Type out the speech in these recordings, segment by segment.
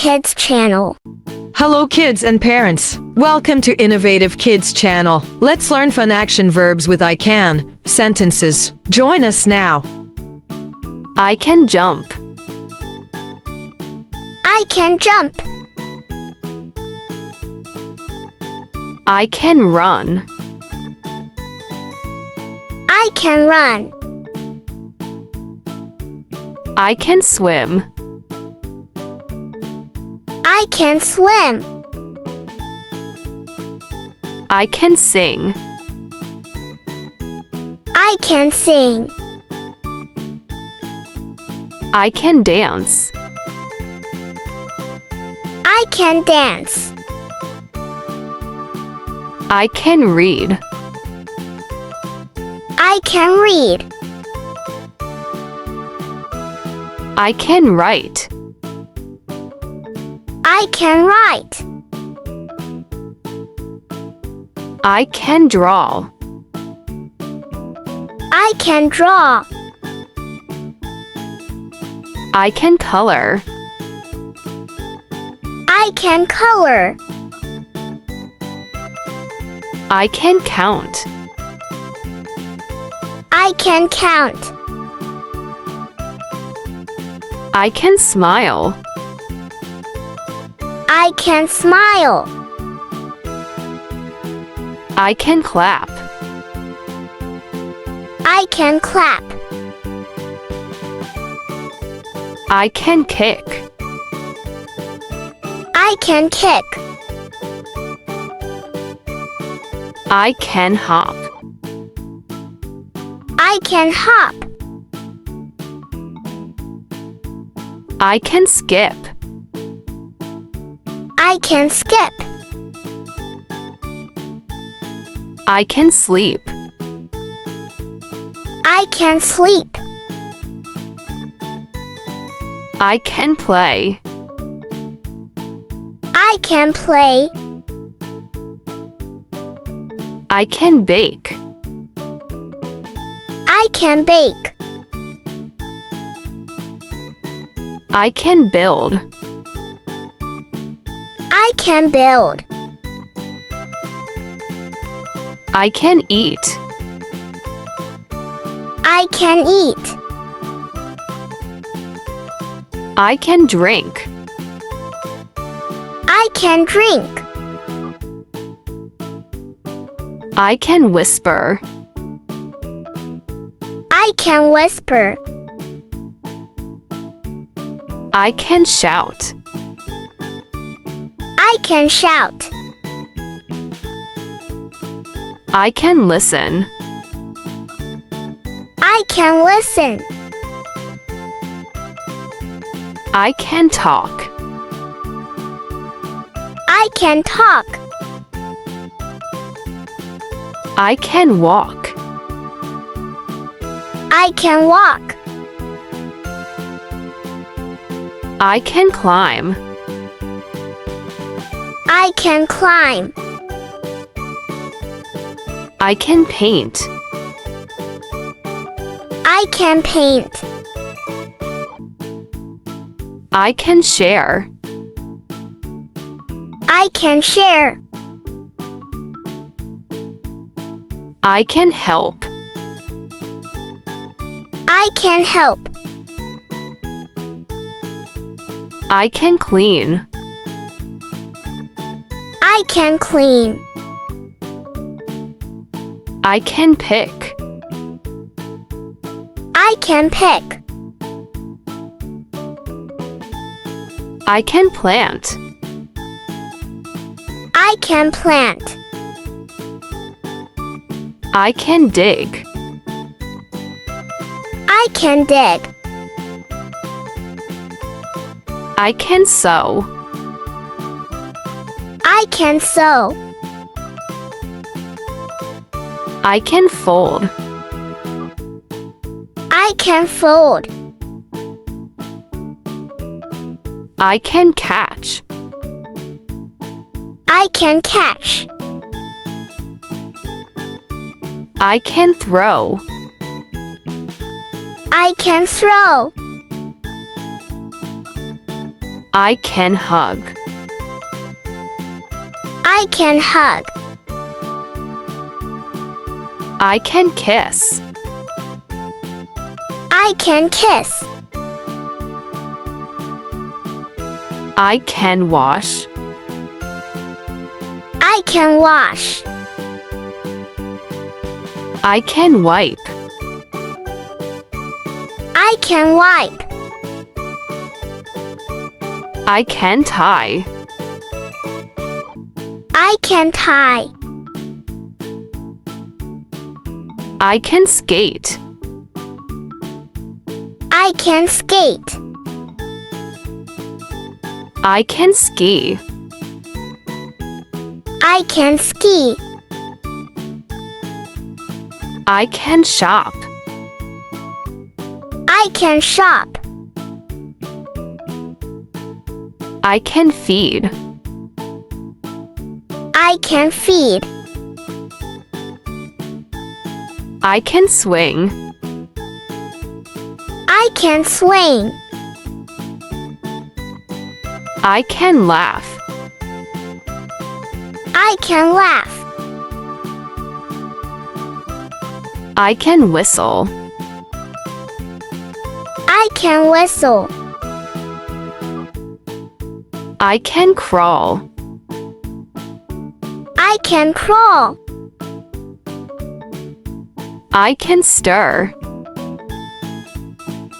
Kids channel. Hello kids and parents. Welcome to Innovative Kids channel. Let's learn fun action verbs with I can sentences. Join us now. I can jump. I can jump. I can run. I can run. I can swim. I can swim. I can sing. I can sing. I can dance. I can dance. I can read. I can read. I can write. I can write. I can draw. I can draw. I can color. I can color. I can count. I can count. I can smile. I can smile. I can clap. I can clap. I can kick. I can kick. I can hop. I can hop. I can skip. I can skip. I can sleep. I can sleep. I can play. I can play. I can bake. I can bake. I can build. I can build. I can eat. I can eat. I can drink. I can drink. I can whisper. I can whisper. I can shout. I can shout. I can listen. I can listen. I can talk. I can talk. I can walk. I can walk. I can climb. I can climb. I can paint. I can paint. I can share. I can share. I can help. I can help. I can clean. I can clean. I can pick. I can pick. I can plant. I can plant. I can dig. I can dig. I can sew. I can sew. I can fold. I can fold. I can catch. I can catch. I can throw. I can throw. I can hug. I can hug. I can kiss. I can kiss. I can wash. I can wash. I can wipe. I can wipe. I can tie. I can tie. I can skate. I can skate. I can ski. I can ski. I can shop. I can shop. I can feed. I can feed. I can swing. I can swing. I can laugh. I can laugh. I can whistle. I can whistle. I can crawl. I can crawl. I can stir.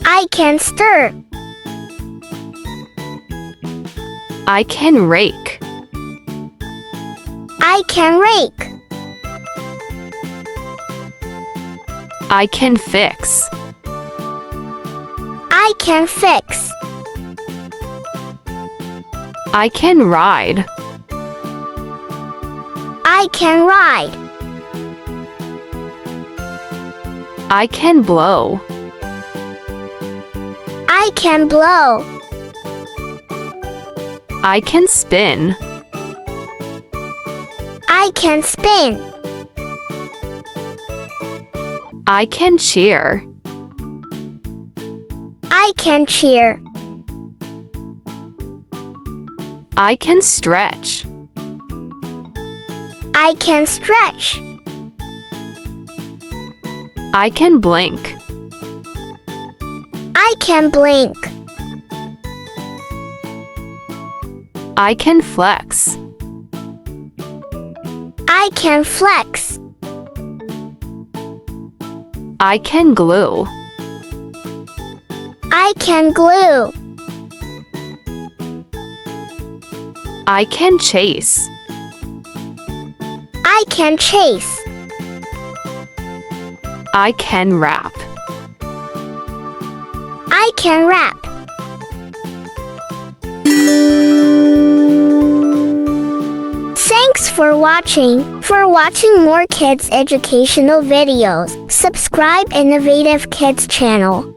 I can stir. I can rake. I can rake. I can fix. I can fix. I can ride. I can ride. I can blow. I can blow. I can spin. I can spin. I can cheer. I can cheer. I can stretch. I can stretch. I can blink. I can blink. I can flex. I can flex. I can glue. I can glue. I can chase. I can chase. I can wrap. I can wrap. Thanks for watching. For watching more kids educational videos, subscribe Innovative Kids channel.